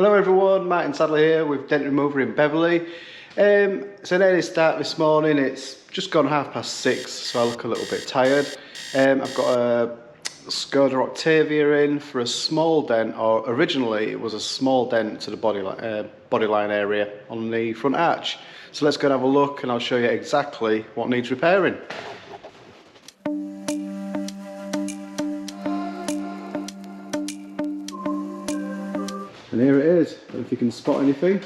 Hello everyone, Martin Sadler here with Dent-Remover in Beverley. It's an early start this morning. It's just gone 6:30, so I look a little bit tired. I've got a Skoda Octavia in for a small dent, or originally it was a small dent to the bodyline area on the front arch. So let's go and have a look and I'll show you exactly what needs repairing. And here it is. I don't know if you can spot anything.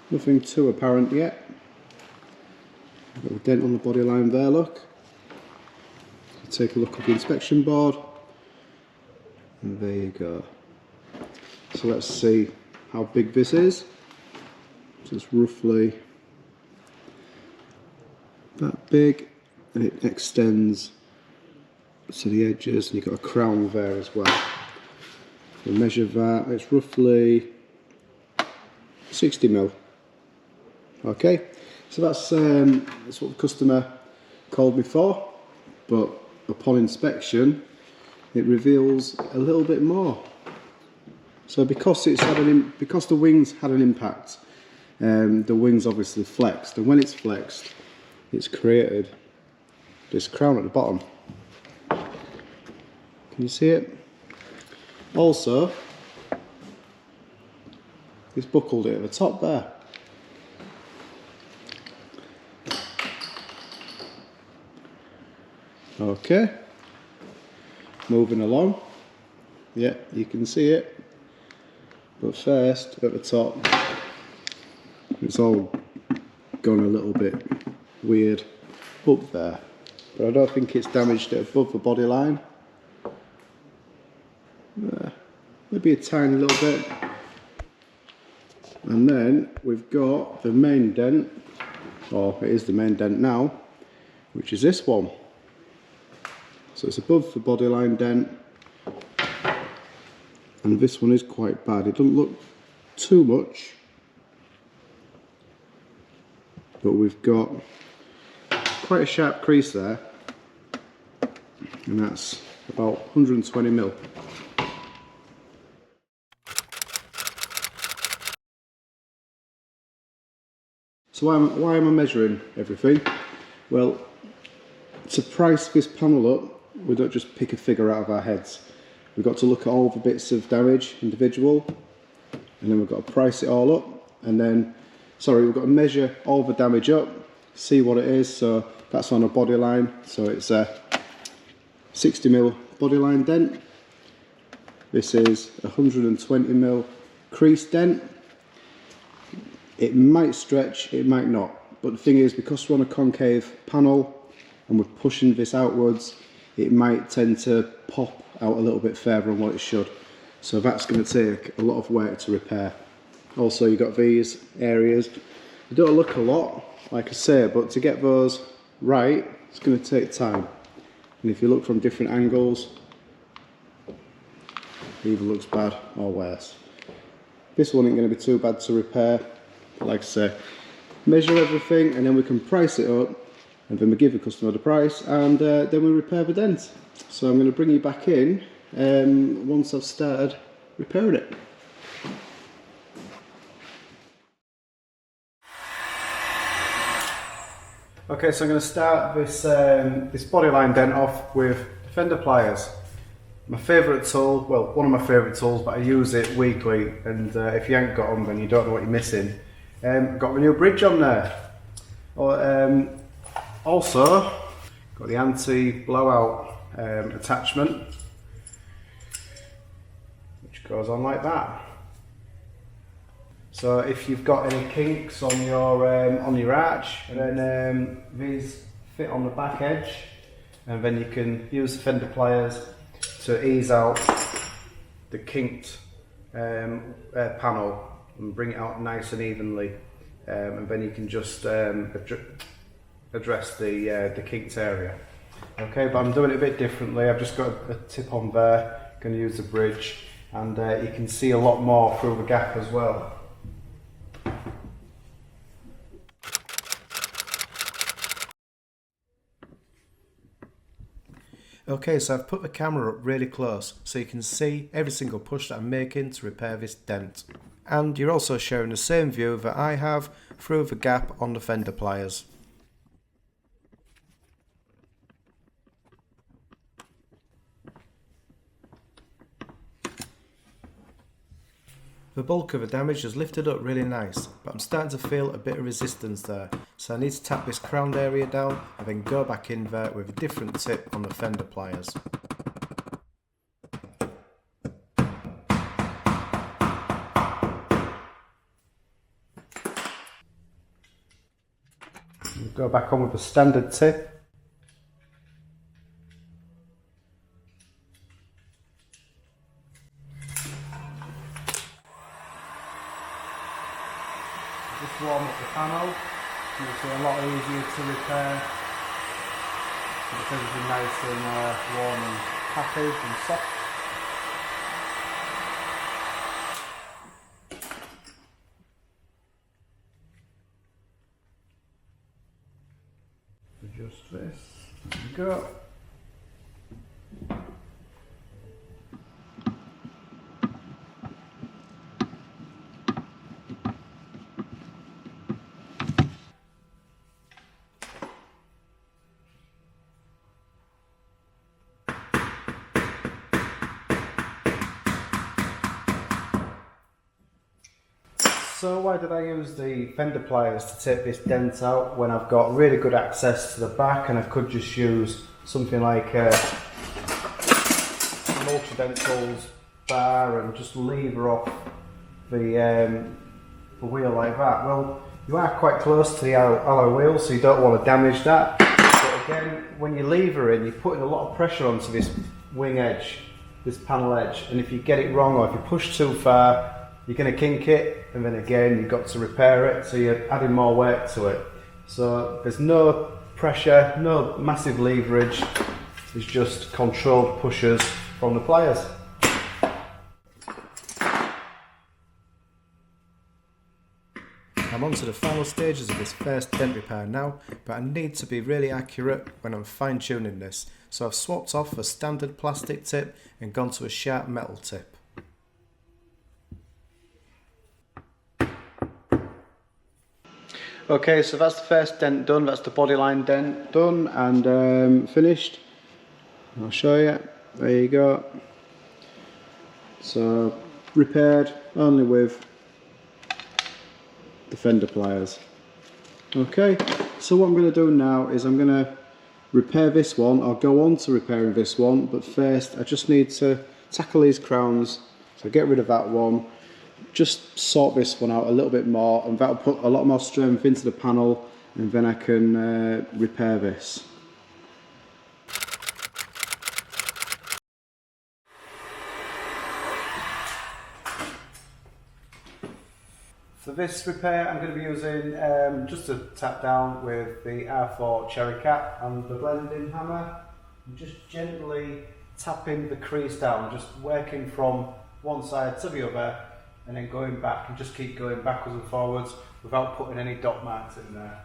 Nothing too apparent yet. Got a dent on the bodyline there, look. Take a look at the inspection board. And there you go. So let's see how big this is. So it's roughly that big, and it extends to the edges, and you've got a crown there as well. We'll measure that. It's roughly 60mm. Okay, so that's what the customer called me for, but upon inspection it reveals a little bit more. So because the wings had an impact, the wings obviously flexed, and when it's flexed, it's created this crown at the bottom. Can you see it? Also, it's buckled it at the top there. Okay, moving along. Yeah, you can see it. But first, at the top, it's all gone a little bit weird up there. But I don't think it's damaged it above the body line. Maybe a tiny little bit. And then we've got the main dent, or it is the main dent now, which is this one. So it's above the bodyline dent, and this one is quite bad. It doesn't look too much, but we've got quite a sharp crease there, and that's about 120mm. So why am I measuring everything? Well, to price this panel up, we don't just pick a figure out of our heads. We've got to look at all the bits of damage individual, and then we've got to price it all up, and then, we've got to measure all the damage up, see what it is. So that's on a body line, so it's a 60mm body line dent. This is a 120mm crease dent. It might stretch, it might not, but the thing is, because we're on a concave panel and we're pushing this outwards, it might tend to pop out a little bit further than what it should. So that's going to take a lot of work to repair. Also, you've got these areas. They don't look a lot, like I say, but to get those right, it's going to take time. And if you look from different angles, it either looks bad or worse. This one ain't going to be too bad to repair. Like I say, measure everything, and then we can price it up, and then we give the customer the price, and then we repair the dent. So I'm going to bring you back in once I've started repairing it. Okay, so I'm going to start this this bodyline dent off with fender pliers. My favourite tool, well, one of my favourite tools, but I use it weekly, and if you ain't got them, then you don't know what you're missing. Got the new bridge on there. Also, got the anti-blowout attachment, which goes on like that. So if you've got any kinks on your arch, and then these fit on the back edge, and then you can use the fender pliers to ease out the kinked panel and bring it out nice and evenly, and then you can just address the kinked area. Okay, but I'm doing it a bit differently. I've just got a tip on there, going to use the bridge, and you can see a lot more through the gap as well. Okay, so I've put the camera up really close so you can see every single push that I'm making to repair this dent. And you're also sharing the same view that I have through the gap on the fender pliers. The bulk of the damage has lifted up really nice, but I'm starting to feel a bit of resistance there, so I need to tap this crowned area down and then go back in there with a different tip on the fender pliers. Go back on with the standard tip. Just warm up the panel, makes it a lot easier to repair. Makes everything nice and warm and happy and soft. Adjust this, there we go. So why did I use the fender pliers to take this dent out when I've got really good access to the back and I could just use something like an TDN Tools bar and just lever off the wheel like that? Well, you are quite close to the alloy wheel, so you don't want to damage that. But again, when you lever in, you're putting a lot of pressure onto this wing edge, this panel edge, and if you get it wrong or if you push too far, you're going to kink it, and then again you've got to repair it, so you're adding more work to it. So there's no pressure, no massive leverage, it's just controlled pushes from the pliers. I'm on to the final stages of this first dent repair now, but I need to be really accurate when I'm fine tuning this, so I've swapped off a standard plastic tip and gone to a sharp metal tip. Okay, so that's the first dent done, that's the bodyline dent done and finished. I'll show you, there you go. So repaired only with the fender pliers. Okay, so what I'm going to do now is I'm going to repair this one. I'll go on to repairing this one, but first I just need to tackle these crowns. So get rid of that one. Just sort this one out a little bit more, and that'll put a lot more strength into the panel, and then I can repair this. For this repair I'm going to be using just a tap down with the R4 cherry cap and the blending hammer. I'm just gently tapping the crease down, just working from one side to the other, and then going back, and just keep going backwards and forwards without putting any dot marks in there.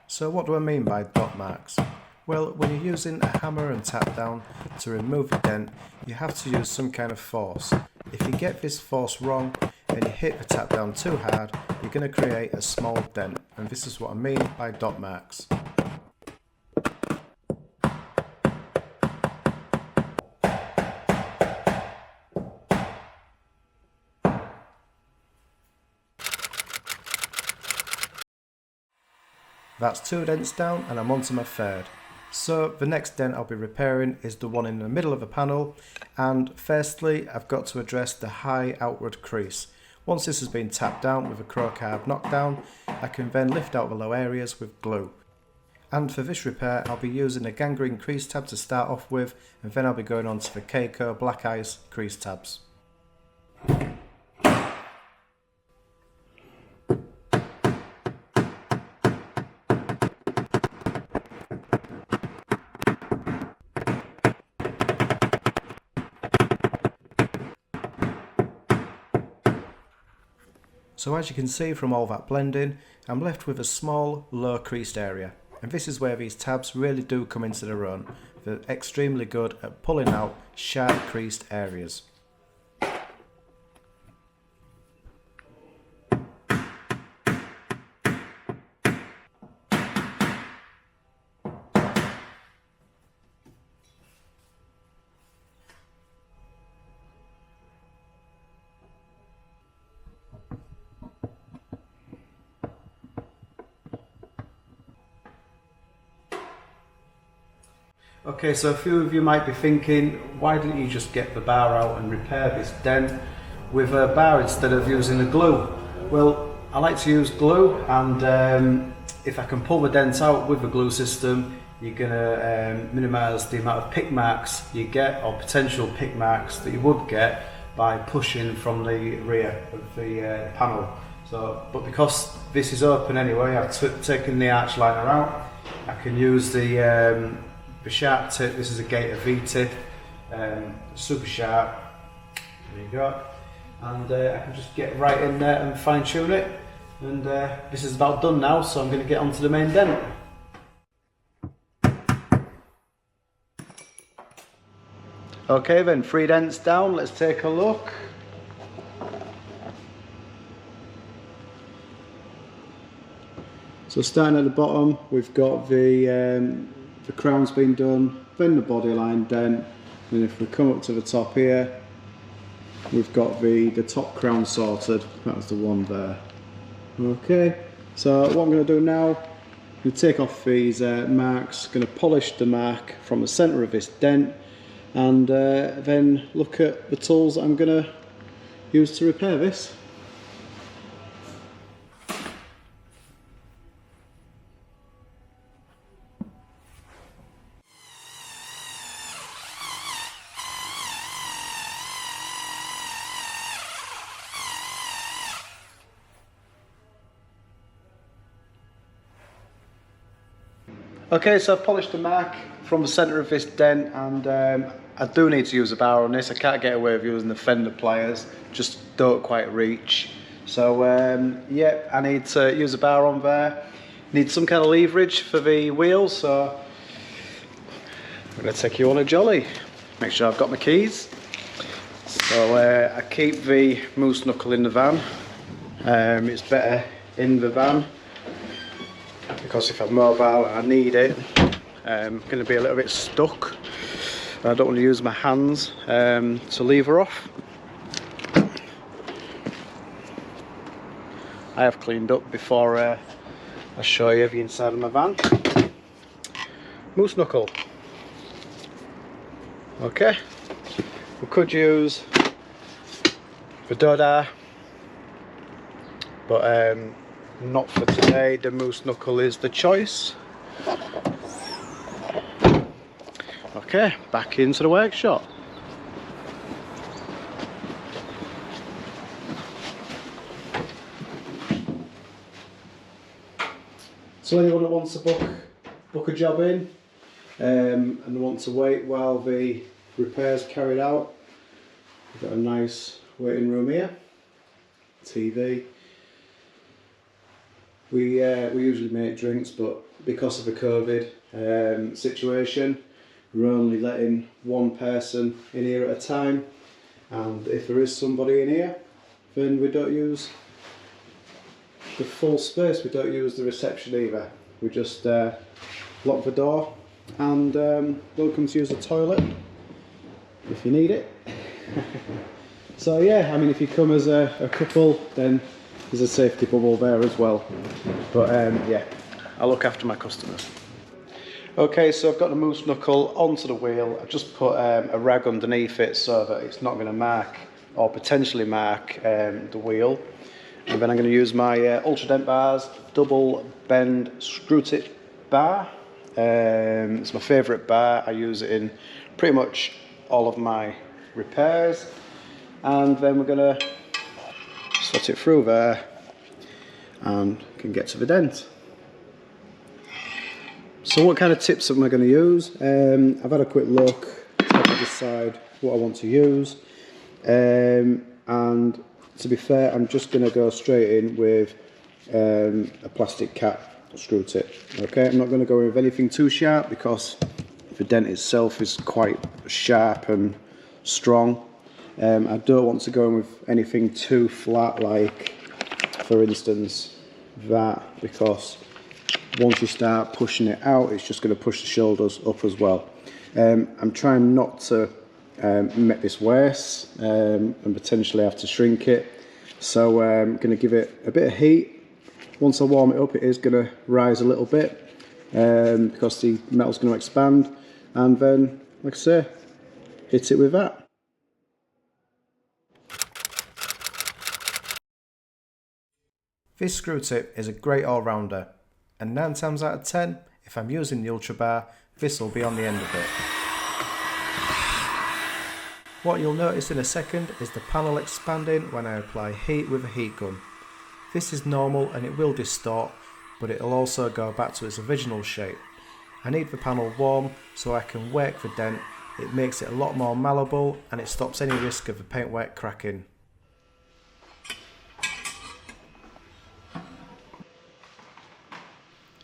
So what do I mean by dot marks? Well, when you're using a hammer and tap down to remove a dent, you have to use some kind of force. If you get this force wrong and you hit the tap down too hard, you're going to create a small dent, and this is what I mean by dot marks. That's 2 dents down and I'm on to my third. So the next dent I'll be repairing is the one in the middle of the panel, and firstly I've got to address the high outward crease. Once this has been tapped down with a crow-carb knockdown, I can then lift out the low areas with glue. And for this repair I'll be using a gangrene crease tab to start off with, and then I'll be going on to the Keiko Black Ice crease tabs. So as you can see from all that blending, I'm left with a small, low creased area. And this is where these tabs really do come into their own. They're extremely good at pulling out sharp creased areas. Okay, so a few of you might be thinking, why didn't you just get the bar out and repair this dent with a bar instead of using a glue? Well, I like to use glue, and if I can pull the dent out with the glue system, you're going to minimise the amount of pick marks you get, or potential pick marks that you would get by pushing from the rear of the panel. So, but because this is open anyway, I've taken the arch liner out. I can use the sharp tip. This is a Gator V-tip, super sharp. There you go. And I can just get right in there and fine tune it. And this is about done now, so I'm going to get onto the main dent. Okay then, 3 dents down, let's take a look. So starting at the bottom, we've got the crown's been done, then the bodyline dent, and if we come up to the top here, we've got the top crown sorted. That's the one there. Okay, so what I'm going to do now, I'm going to take off these marks, going to polish the mark from the centre of this dent, and then look at the tools that I'm going to use to repair this. Okay, so I've polished the mark from the centre of this dent, and I do need to use a bar on this. I can't get away with using the fender pliers, just don't quite reach. So yeah, I need to use a bar on there. Need some kind of leverage for the wheels, so I'm going to take you on a jolly. Make sure I've got my keys. So I keep the moose knuckle in the van. It's better in the van, because if I'm mobile and I need it, I'm going to be a little bit stuck. I don't want to use my hands to lever off. I have cleaned up before I show you the inside of my van. Moose knuckle. Okay, we could use the Doda, but not for today. The moose knuckle is the choice. Okay, back into the workshop. So anyone that wants to book a job in and want to wait while the repairs carried out, we've got a nice waiting room here, TV. We usually make drinks, but because of the COVID situation, we're only letting one person in here at a time, and if there is somebody in here, then we don't use the full space, we don't use the reception either. We just lock the door and welcome to use the toilet if you need it. So yeah, I mean, if you come as a couple, then there's a safety bubble there as well. But yeah, I look after my customers. Okay, so I've got the moose knuckle onto the wheel. I've just put a rag underneath it so that it's not going to mark or potentially mark the wheel. And then I'm going to use my Ultra Dent Bars double bend screw tip bar. It's my favourite bar. I use it in pretty much all of my repairs. And then we're going to slot it through there and can get to the dent. So what kind of tips am I going to use? I've had a quick look to decide what I want to use, and to be fair, I'm just going to go straight in with a plastic cap screw tip. Okay, I'm not going to go in with anything too sharp because the dent itself is quite sharp and strong. I don't want to go in with anything too flat, like for instance that, because once you start pushing it out, it's just going to push the shoulders up as well. I'm trying not to make this worse and potentially have to shrink it, so I'm going to give it a bit of heat. Once I warm it up, it is going to rise a little bit because the metal's going to expand, and then, like I say, hit it with that. This screw tip is a great all-rounder, and 9 times out of 10, if I'm using the Ultra Bar, this will be on the end of it. What you'll notice in a second is the panel expanding when I apply heat with a heat gun. This is normal and it will distort, but it'll also go back to its original shape. I need the panel warm so I can work the dent. It makes it a lot more malleable and it stops any risk of the paintwork cracking.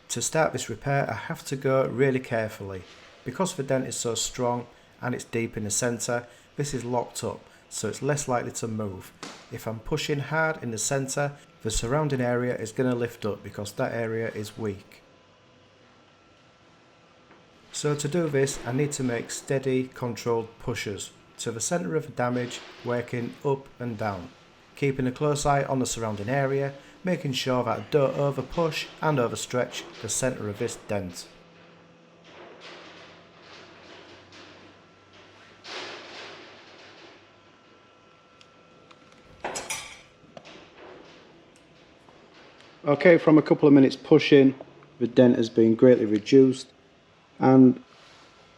To start this repair, I have to go really carefully. Because the dent is so strong and it's deep in the centre, this is locked up, so it's less likely to move. If I'm pushing hard in the centre, the surrounding area is going to lift up because that area is weak. So to do this, I need to make steady, controlled pushes to the centre of the damage, working up and down, keeping a close eye on the surrounding area, making sure that I don't over push and overstretch the centre of this dent. Okay, from a couple of minutes pushing, the dent has been greatly reduced, and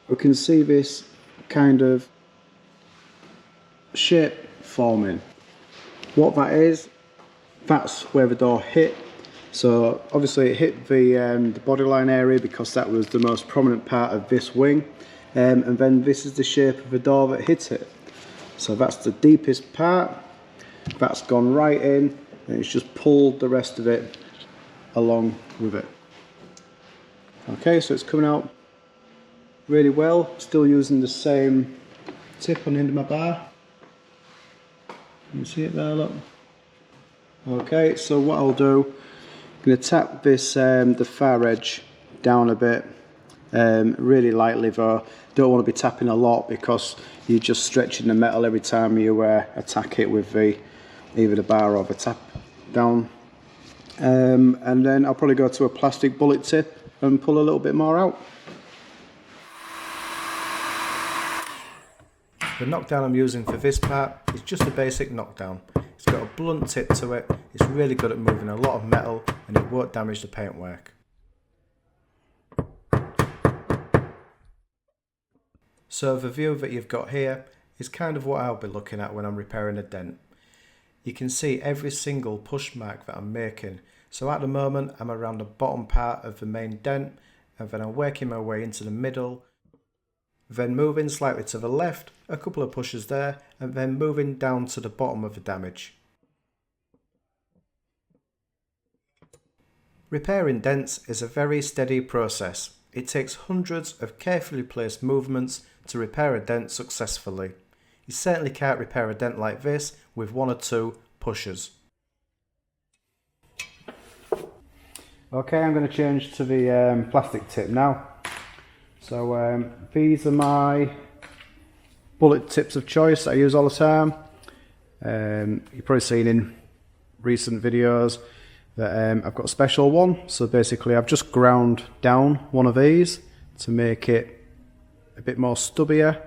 we can see this kind of shape forming. What that is, that's where the door hit. So obviously it hit the bodyline area because that was the most prominent part of this wing, and then this is the shape of the door that hit it. So that's the deepest part, that's gone right in, and it's just pulled the rest of it along with it. Okay, so it's coming out really well. Still using the same tip on the end of my bar. You see it there, look. Okay, so what I'll do, I'm going to tap this the far edge down a bit, really lightly though. Don't want to be tapping a lot because you're just stretching the metal every time you attack it with either the bar or the tap down. And then I'll probably go to a plastic bullet tip and pull a little bit more out. The knockdown I'm using for this part is just a basic knockdown. It's got a blunt tip to it, it's really good at moving a lot of metal and it won't damage the paintwork. So the view that you've got here is kind of what I'll be looking at when I'm repairing a dent. You can see every single push mark that I'm making. So at the moment I'm around the bottom part of the main dent, and then I'm working my way into the middle, then moving slightly to the left, a couple of pushes there, and then moving down to the bottom of the damage. Repairing dents is a very steady process. It takes hundreds of carefully placed movements to repair a dent successfully. You certainly can't repair a dent like this with 1 or 2 pushes. Okay, I'm going to change to the plastic tip now. So these are my bullet tips of choice that I use all the time. You've probably seen in recent videos that I've got a special one. So basically I've just ground down one of these to make it a bit more stubbier.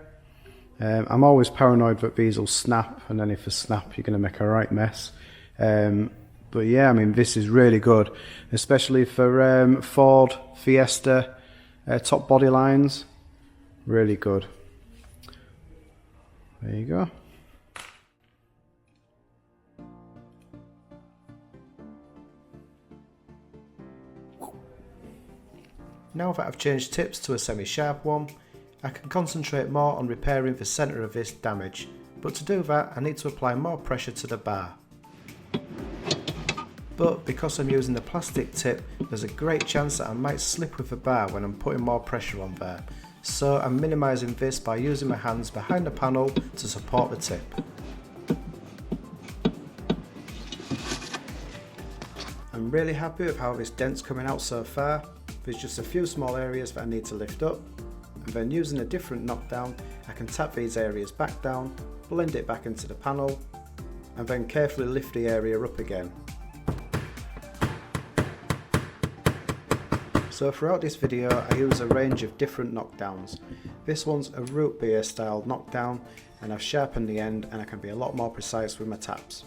I'm always paranoid that these will snap, and then if they snap you're going to make a right mess. But yeah, I mean, this is really good, especially for Ford Fiesta top body lines. Really good. There you go. Now that I've changed tips to a semi-sharp one, I can concentrate more on repairing the centre of this damage, but to do that I need to apply more pressure to the bar. but because I'm using the plastic tip, there's a great chance that I might slip with the bar when I'm putting more pressure on there. So I'm minimising this by using my hands behind the panel to support the tip. I'm really happy with how this dent's coming out so far. There's just a few small areas that I need to lift up, and then using a different knockdown I can tap these areas back down, blend it back into the panel, and then carefully lift the area up again. So throughout this video I use a range of different knockdowns. This one's a root beer style knockdown, and I've sharpened the end and I can be a lot more precise with my taps.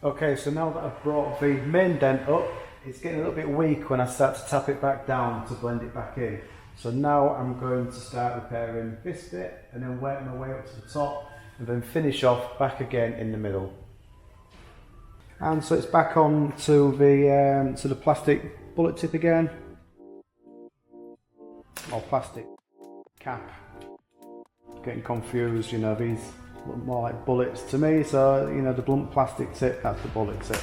Okay, so now that I've brought the main dent up, it's getting a little bit weak when I start to tap it back down to blend it back in. So now I'm going to start repairing this bit and then work my way up to the top and then finish off back again in the middle. And so it's back on to the plastic bullet tip again, or plastic cap. Getting confused, you know, these look more like bullets to me, so you know, the blunt plastic tip, that's the bullet tip.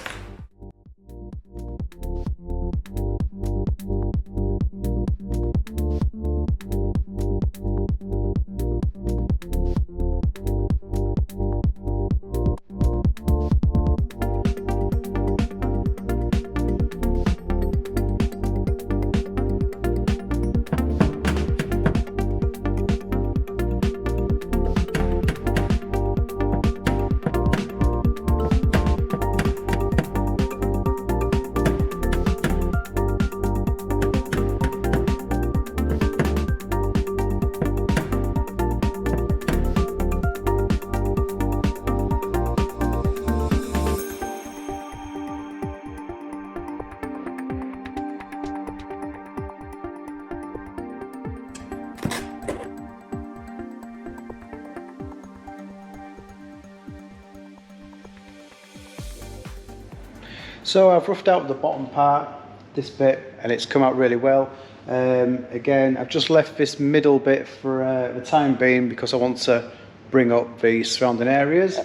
So I've roughed out the bottom part, this bit, and it's come out really well. Again, I've just left this middle bit for the time being because I want to bring up the surrounding areas.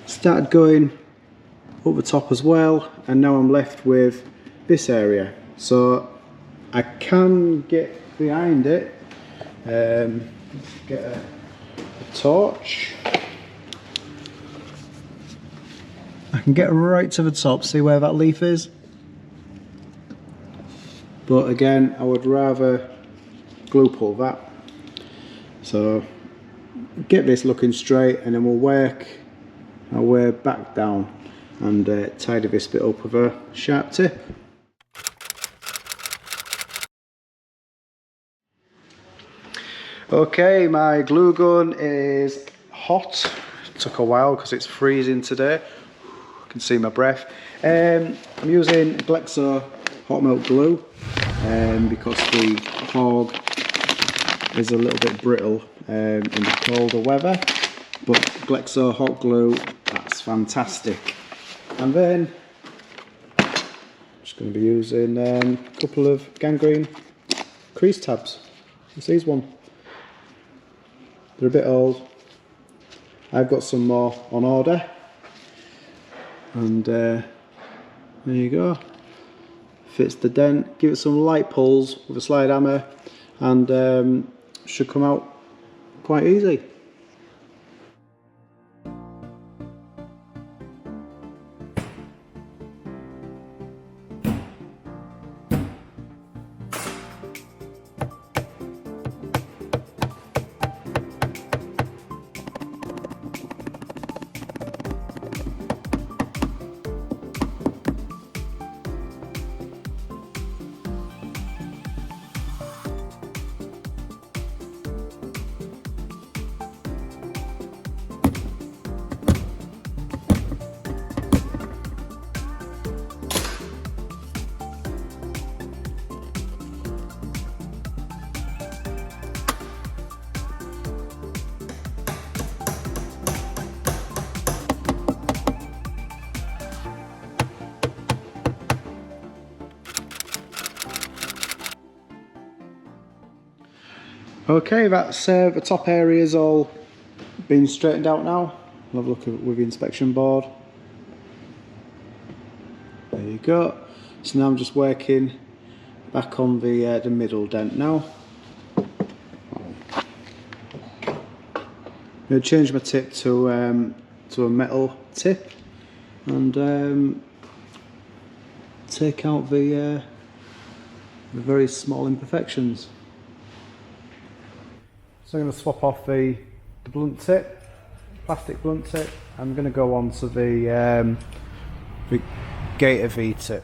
Started going up the top as well, and now I'm left with this area. So I can get behind it, get a torch. I can get right to the top, see where that leaf is. But again, I would rather glue pull that. So get this looking straight, and then we'll work our way back down and tidy this bit up with a sharp tip. Okay, my glue gun is hot. It took a while because it's freezing today. Can see my breath. I'm using GLEXO hot melt glue because the hog is a little bit brittle in the colder weather, but GLEXO hot glue, that's fantastic. And then I'm just going to be using a couple of gangrene crease tabs. This is one. They're a bit old. I've got some more on order. And there you go, fits the dent. Give it some light pulls with a slide hammer and should come out quite easy. Okay, that's the top areas all been straightened out now. We'll have a look at with the inspection board. There you go. So now I'm just working back on the middle dent now. I'm going to change my tip to a metal tip and take out the very small imperfections. So I'm going to swap off the blunt tip, plastic blunt tip. I'm going to go on to the Gator V tip.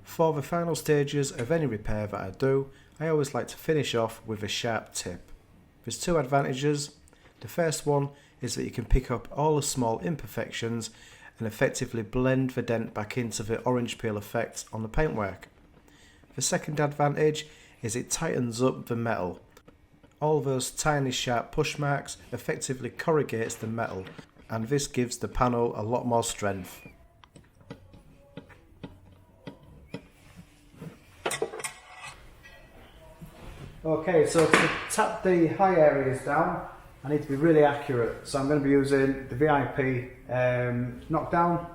For the final stages of any repair that I do, I always like to finish off with a sharp tip. There's two advantages. The first one is that you can pick up all the small imperfections and effectively blend the dent back into the orange peel effect on the paintwork. The second advantage is it tightens up the metal. All those tiny sharp push marks effectively corrugates the metal, and this gives the panel a lot more strength. Okay, so to tap the high areas down, I need to be really accurate. So I'm going to be using the VIP knockdown.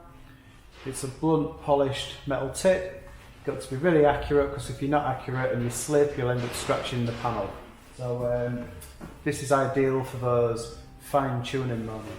It's a blunt polished metal tip. Got to be really accurate, because if you're not accurate and you slip, you'll end up scratching the panel. So this is ideal for those fine tuning moments.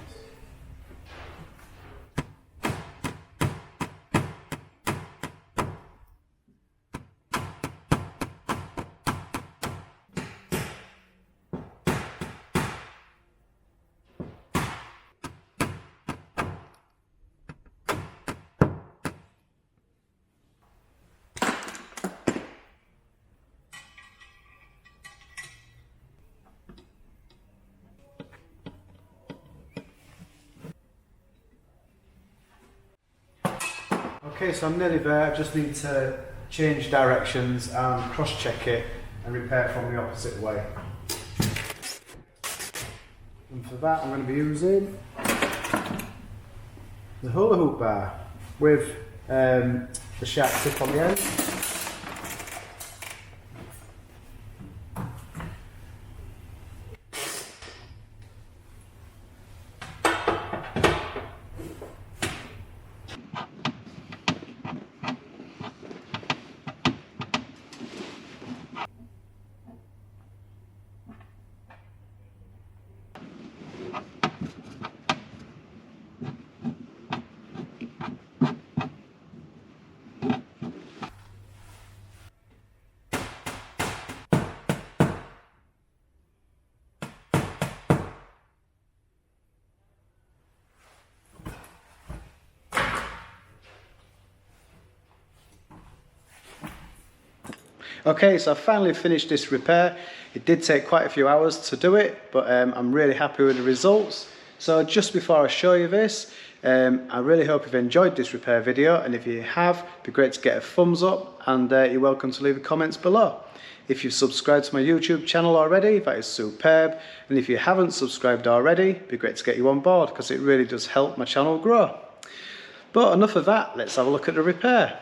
Okay, so I'm nearly there. I just need to change directions and cross-check it and repair from the opposite way. And for that I'm going to be using the hula hoop bar with the sharp tip on the end. Okay, so I finally finished this repair. It did take quite a few hours to do it, but I'm really happy with the results. So just before I show you this, I really hope you've enjoyed this repair video, and if you have, it'd be great to get a thumbs up, and you're welcome to leave comments below. If you've subscribed to my YouTube channel already, that is superb, and if you haven't subscribed already, it'd be great to get you on board, because it really does help my channel grow. But enough of that, let's have a look at the repair.